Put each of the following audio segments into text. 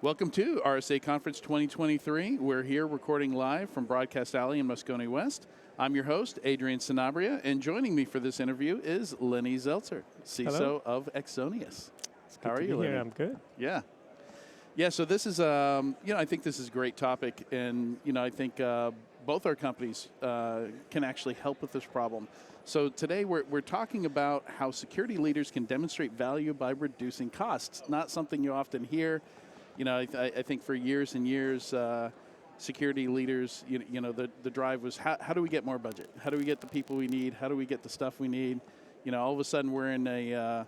Welcome to RSA Conference 2023. We're here recording live from Broadcast Alley in Moscone West. I'm your host, Adrian Sanabria, and joining me for this interview is Lenny Zeltser, CISO Hello. of Exonius. How are you, Lenny? I'm good. Yeah. Yeah, so this is, I think this is a great topic, and, I think both our companies can actually help with this problem. So today we're talking about how security leaders can demonstrate value by reducing costs. Not something you often hear. I think for years and years, security leaders, the drive was how do we get more budget? How do we get the people we need? How do we get the stuff we need? All of a sudden we're in a,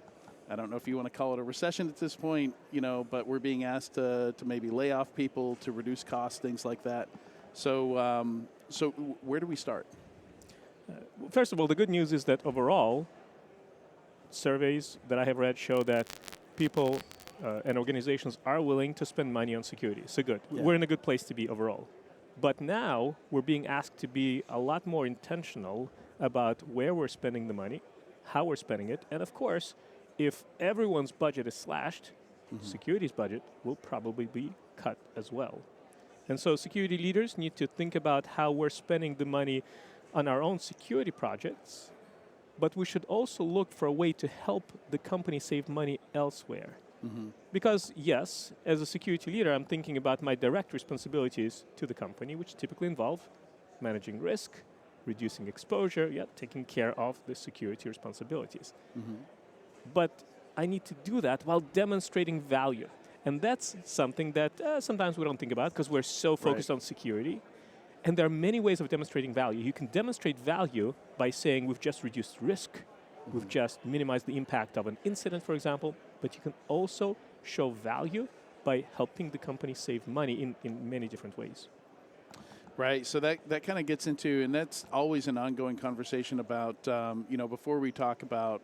I don't know if you want to call it a recession at this point, but we're being asked to maybe lay off people, to reduce costs, things like that. So, so where do we start? First of all, the good news is that overall, surveys that I have read show that people and organizations are willing to spend money on security. So good. Yeah. We're in a good place to be overall. But now we're being asked to be a lot more intentional about where we're spending the money, how we're spending it, and of course, if everyone's budget is slashed, security's budget will probably be cut as well. And so security leaders need to think about how we're spending the money on our own security projects, but we should also look for a way to help the company save money elsewhere. Because yes, as a security leader, I'm thinking about my direct responsibilities to the company, which typically involve managing risk, reducing exposure, taking care of the security responsibilities. But I need to do that while demonstrating value. And that's something that sometimes we don't think about because we're so focused on security. And there are many ways of demonstrating value. You can demonstrate value by saying we've just reduced risk, we've just minimized the impact of an incident, for example, but you can also show value by helping the company save money in many different ways. Right, so that kind of gets into, and that's always an ongoing conversation about, before we talk about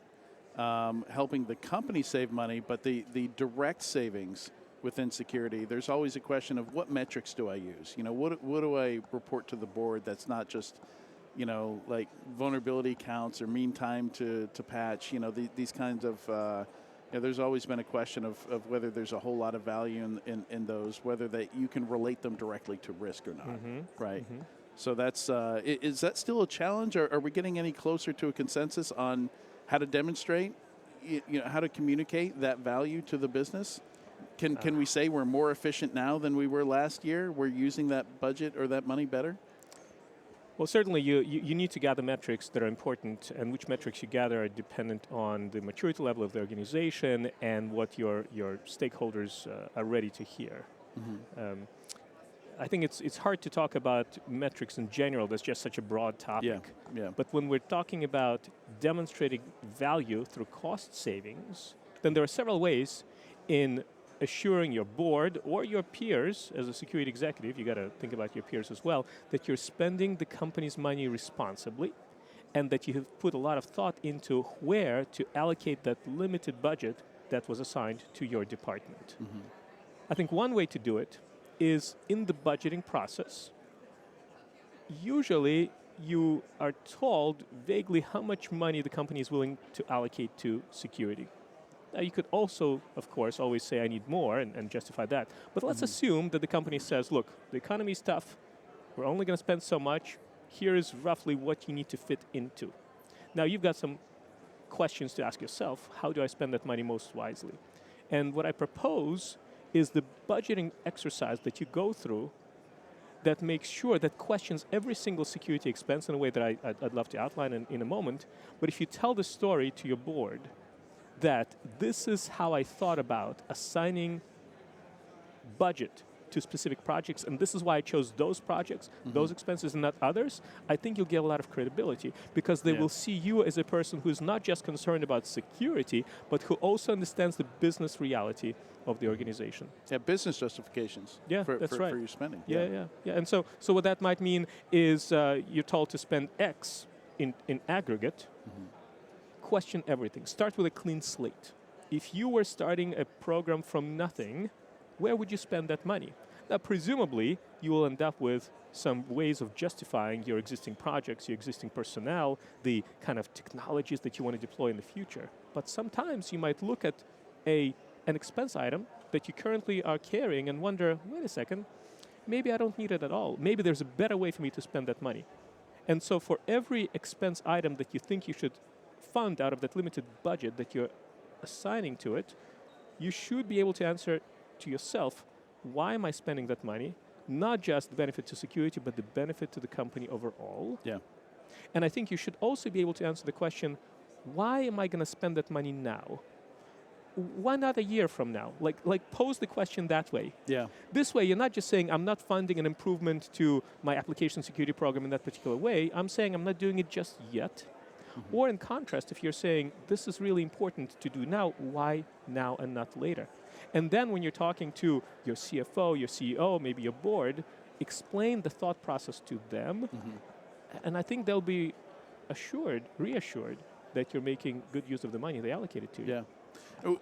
helping the company save money, but the direct savings within security, there's always a question of what metrics do I use? What do I report to the board that's not just, like vulnerability counts or mean time to patch, these kinds of, there's always been a question of whether there's a whole lot of value in those, whether that you can relate them directly to risk or not, right? So that's, is that still a challenge, or are we getting any closer to a consensus on how to demonstrate, how to communicate that value to the business? Can we say we're more efficient now than we were last year? We're using that budget or that money better? Well, certainly you need to gather metrics that are important, and which metrics you gather are dependent on the maturity level of the organization and what your stakeholders are ready to hear. I think it's hard to talk about metrics in general. That's just such a broad topic. Yeah. But when we're talking about demonstrating value through cost savings, then there are several ways in assuring your board or your peers, as a security executive, you got to think about your peers as well, that you're spending the company's money responsibly and that you have put a lot of thought into where to allocate that limited budget that was assigned to your department. I think one way to do it is in the budgeting process. Usually you are told vaguely how much money the company is willing to allocate to security. Now, you could also, of course, always say, I need more, and justify that. But let's assume that the company says, look, the economy is tough. We're only going to spend so much. Here is roughly what you need to fit into. Now, you've got some questions to ask yourself. How do I spend that money most wisely? And what I propose is the budgeting exercise that you go through that makes sure that questions every single security expense in a way that I'd love to outline in a moment. But if you tell the story to your board, that this is how I thought about assigning budget to specific projects, and this is why I chose those projects, those expenses, and not others, I think you'll get a lot of credibility because they will see you as a person who's not just concerned about security, but who also understands the business reality of the organization. Yeah, business justifications. For your spending. Yeah. And so what that might mean is you're told to spend X in aggregate. Question everything. Start with a clean slate. If you were starting a program from nothing, where would you spend that money? Now, presumably, you will end up with some ways of justifying your existing projects, your existing personnel, the kind of technologies that you want to deploy in the future. But sometimes you might look at an expense item that you currently are carrying and wonder, wait a second, maybe I don't need it at all. Maybe there's a better way for me to spend that money. And so for every expense item that you think you should fund out of that limited budget that you're assigning to it, you should be able to answer to yourself, why am I spending that money? Not just the benefit to security, but the benefit to the company overall. Yeah. And I think you should also be able to answer the question, why am I going to spend that money now? Why not a year from now? Like pose the question that way. Yeah. This way, you're not just saying, I'm not funding an improvement to my application security program in that particular way. I'm saying I'm not doing it just yet. Mm-hmm. Or in contrast, if you're saying, this is really important to do now, why now and not later? And then when you're talking to your CFO, your CEO, maybe your board, explain the thought process to them. Mm-hmm. And I think they'll be reassured that you're making good use of the money they allocated to you. Yeah.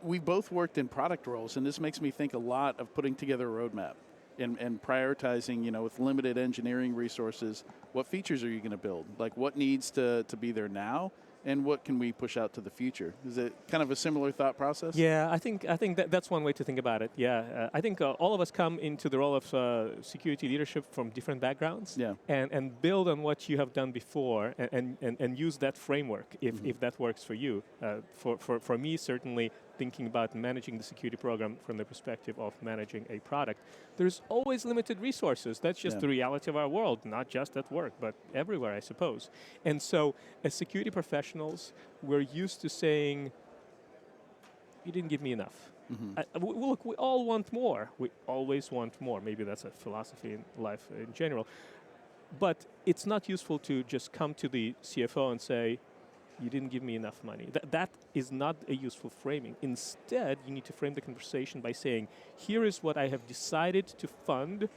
We both worked in product roles, and this makes me think a lot of putting together a roadmap and prioritizing, with limited engineering resources, what features are you going to build? Like what needs to be there now, and what can we push out to the future? Is it kind of a similar thought process? Yeah, I think that's one way to think about it. Yeah, I think all of us come into the role of security leadership from different backgrounds, and build on what you have done before, and use that framework if that works for you. For me, certainly thinking about managing the security program from the perspective of managing a product, there's always limited resources. That's just the reality of our world, not just at work, but everywhere, I suppose. And so, as security professionals, we're used to saying, you didn't give me enough. Mm-hmm. Look, we all want more. We always want more. Maybe that's a philosophy in life in general. But it's not useful to just come to the CFO and say, you didn't give me enough money. That is not a useful framing. Instead, you need to frame the conversation by saying, here is what I have decided to fund,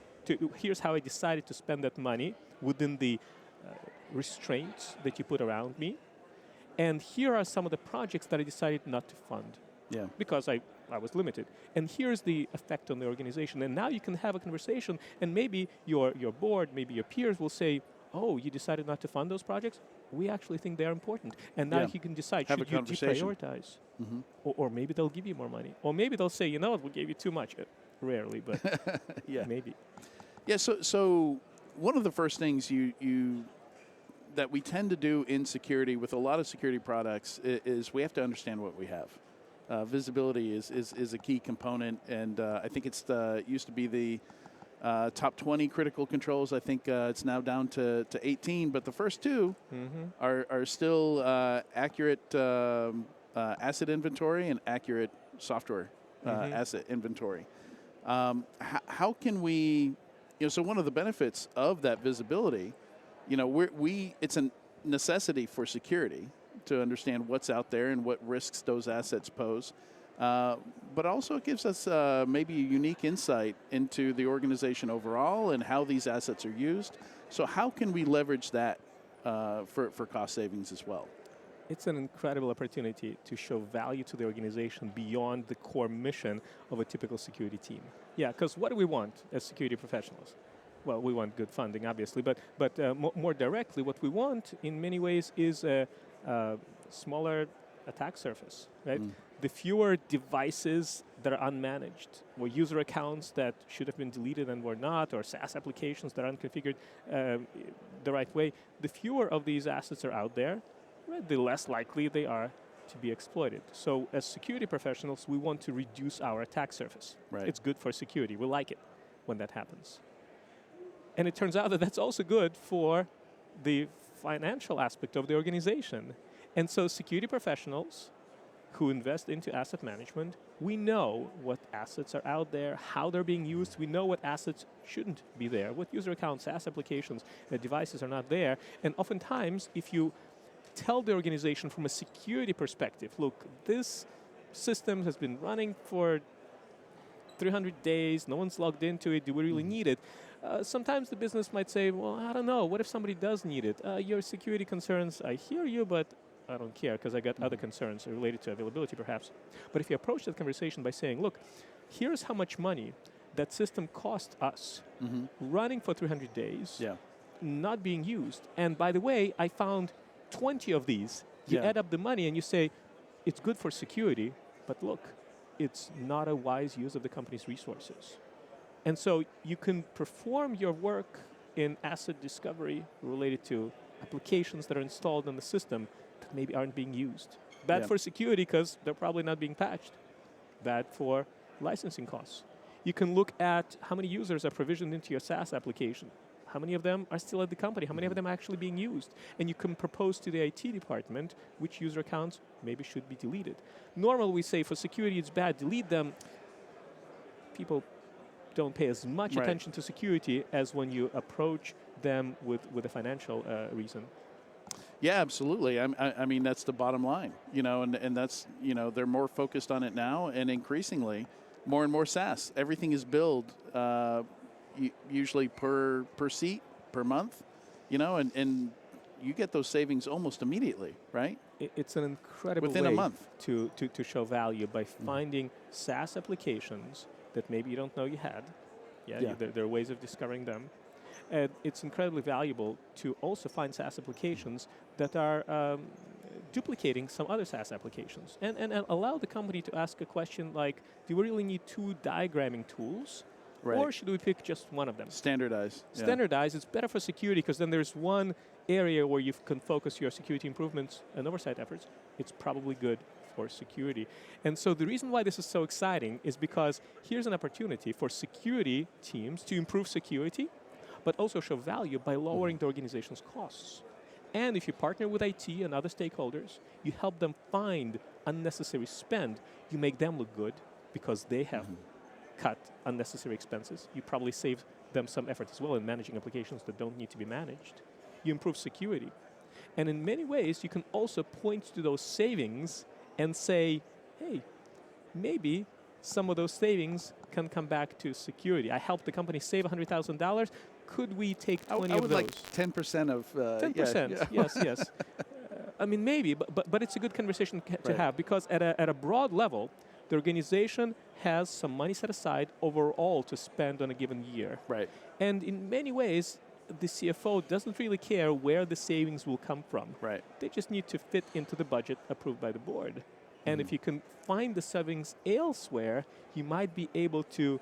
here's how I decided to spend that money within the restraints that you put around me, and here are some of the projects that I decided not to fund because I was limited. And here's the effect on the organization. And now you can have a conversation, and maybe your board, maybe your peers will say, oh, you decided not to fund those projects? We actually think they're important. And now you can decide, should you deprioritize? Mm-hmm. Or maybe they'll give you more money. Or maybe they'll say, you know what, we gave you too much. Rarely, but maybe. Yeah, so one of the first things that we tend to do in security with a lot of security products is we have to understand what we have. Visibility is a key component, and I think it used to be the top 20 critical controls. I think it's now down to 18, but the first two are still accurate asset inventory and accurate software asset inventory. How can we, so one of the benefits of that visibility, it's a necessity for security to understand what's out there and what risks those assets pose. But also it gives us maybe a unique insight into the organization overall and how these assets are used. So how can we leverage that for cost savings as well? It's an incredible opportunity to show value to the organization beyond the core mission of a typical security team. Yeah, because what do we want as security professionals? Well, we want good funding, obviously, but more directly, what we want in many ways is a smaller attack surface, right? The fewer devices that are unmanaged, or user accounts that should have been deleted and were not, or SaaS applications that are unconfigured the right way, the fewer of these assets are out there, right, the less likely they are to be exploited. So as security professionals, we want to reduce our attack surface. Right. It's good for security. We like it when that happens. And it turns out that that's also good for the financial aspect of the organization. And so security professionals who invest into asset management, we know what assets are out there, how they're being used. We know what assets shouldn't be there, what user accounts, SaaS applications, devices are not there. And oftentimes, if you tell the organization from a security perspective, look, this system has been running for 300 days, no one's logged into it, do we really need it? Sometimes the business might say, well, I don't know, what if somebody does need it? Your security concerns, I hear you, but I don't care because I got other concerns related to availability perhaps. But if you approach that conversation by saying, look, here's how much money that system cost us running for 300 days, not being used. And by the way, I found 20 of these. You add up the money and you say, it's good for security, but look, it's not a wise use of the company's resources. And so you can perform your work in asset discovery related to applications that are installed in the system that maybe aren't being used. Bad for security because they're probably not being patched. Bad for licensing costs. You can look at how many users are provisioned into your SaaS application. How many of them are still at the company? How many of them are actually being used? And you can propose to the IT department which user accounts maybe should be deleted. Normally we say for security it's bad, delete them. People don't pay as much attention to security as when you approach them with a financial reason. Yeah, absolutely. I mean, that's the bottom line, and that's, they're more focused on it now, and increasingly more and more SaaS. Everything is billed usually per seat, per month, and you get those savings almost immediately, right? It's an incredible within way a month to show value by finding SaaS applications that maybe you don't know you had. There are ways of discovering them. And it's incredibly valuable to also find SaaS applications that are duplicating some other SaaS applications. And allow the company to ask a question like, do we really need 2 diagramming tools? Or should we pick just one of them? Standardize. Standardize. It's better for security because then there's one area where you can focus your security improvements and oversight efforts. It's probably good for security. And so the reason why this is so exciting is because here's an opportunity for security teams to improve security, but also show value by lowering the organization's costs. And if you partner with IT and other stakeholders, you help them find unnecessary spend. You make them look good because they have cut unnecessary expenses. You probably save them some effort as well in managing applications that don't need to be managed. You improve security. And in many ways, you can also point to those savings and say, hey, maybe some of those savings can come back to security. I helped the company save $100,000. Could we take 20 I of would those? like 10% of... 10%, yes. I mean, maybe, but it's a good conversation to have because at a broad level, the organization has some money set aside overall to spend on a given year. Right. And in many ways, the CFO doesn't really care where the savings will come from. Right. They just need to fit into the budget approved by the board. And if you can find the savings elsewhere, you might be able to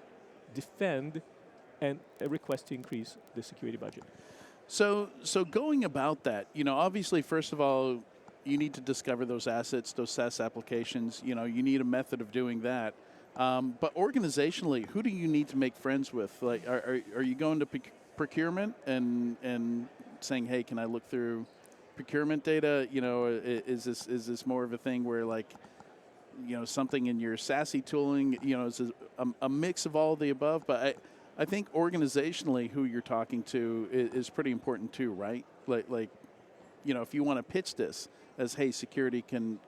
defend and request to increase the security budget. So going about that, obviously, first of all, you need to discover those assets, those SaaS applications. You need a method of doing that. But organizationally, who do you need to make friends with? Like, are you going to procurement and saying, hey, can I look through procurement data? Is this more of a thing where like, something in your SASE tooling, is a mix of all the above? But I think organizationally, who you're talking to is pretty important too, right? Like, if you want to pitch this as, hey, security can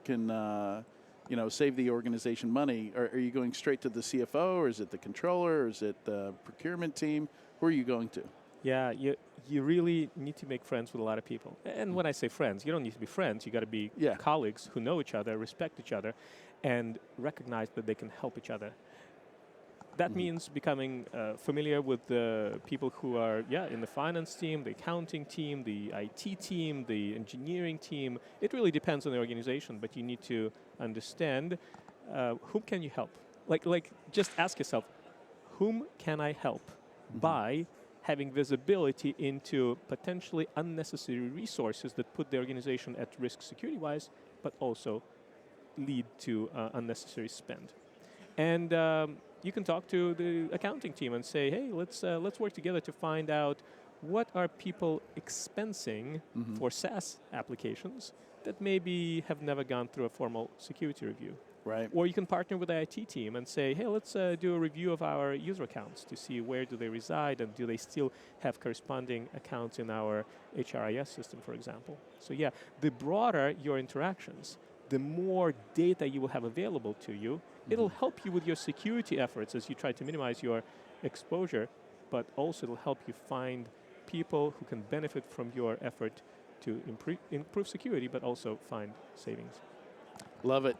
save the organization money, are you going straight to the CFO, or is it the controller, or is it the procurement team? Who are you going to? Yeah, you really need to make friends with a lot of people. And when I say friends, you don't need to be friends. You got to be colleagues who know each other, respect each other, and recognize that they can help each other. That means becoming familiar with the people who are, in the finance team, the accounting team, the IT team, the engineering team. It really depends on the organization, but you need to understand whom can you help. Like just ask yourself, whom can I help by having visibility into potentially unnecessary resources that put the organization at risk security-wise, but also lead to unnecessary spend. And you can talk to the accounting team and say, hey, let's work together to find out what are people expensing for SaaS applications that maybe have never gone through a formal security review. Right. Or you can partner with the IT team and say, hey, let's do a review of our user accounts to see where do they reside and do they still have corresponding accounts in our HRIS system, for example. So the broader your interactions, the more data you will have available to you. It'll help you with your security efforts as you try to minimize your exposure, but also it'll help you find people who can benefit from your effort to improve security, but also find savings. Love it.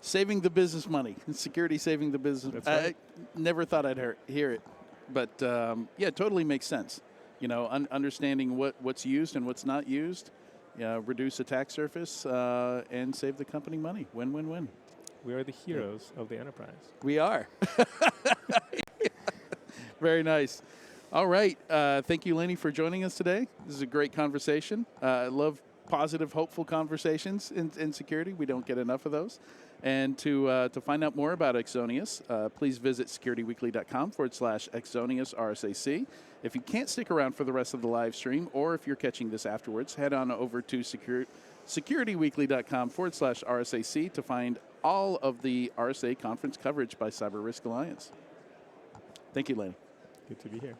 Saving the business money. Security saving the business. That's right. I never thought I'd hear it. But, it totally makes sense. Understanding what's used and what's not used, reduce attack surface, and save the company money. Win-win-win. We are the heroes of the enterprise. We are. Very nice. All right. Thank you, Lenny, for joining us today. This is a great conversation. I love positive, hopeful conversations in security. We don't get enough of those. And to find out more about Exonius, please visit securityweekly.com/Exonius RSAC. If you can't stick around for the rest of the live stream, or if you're catching this afterwards, head on over to securityweekly.com/RSAC to find all of the RSA conference coverage by Cyber Risk Alliance. Thank you, Lenny. Good to be here.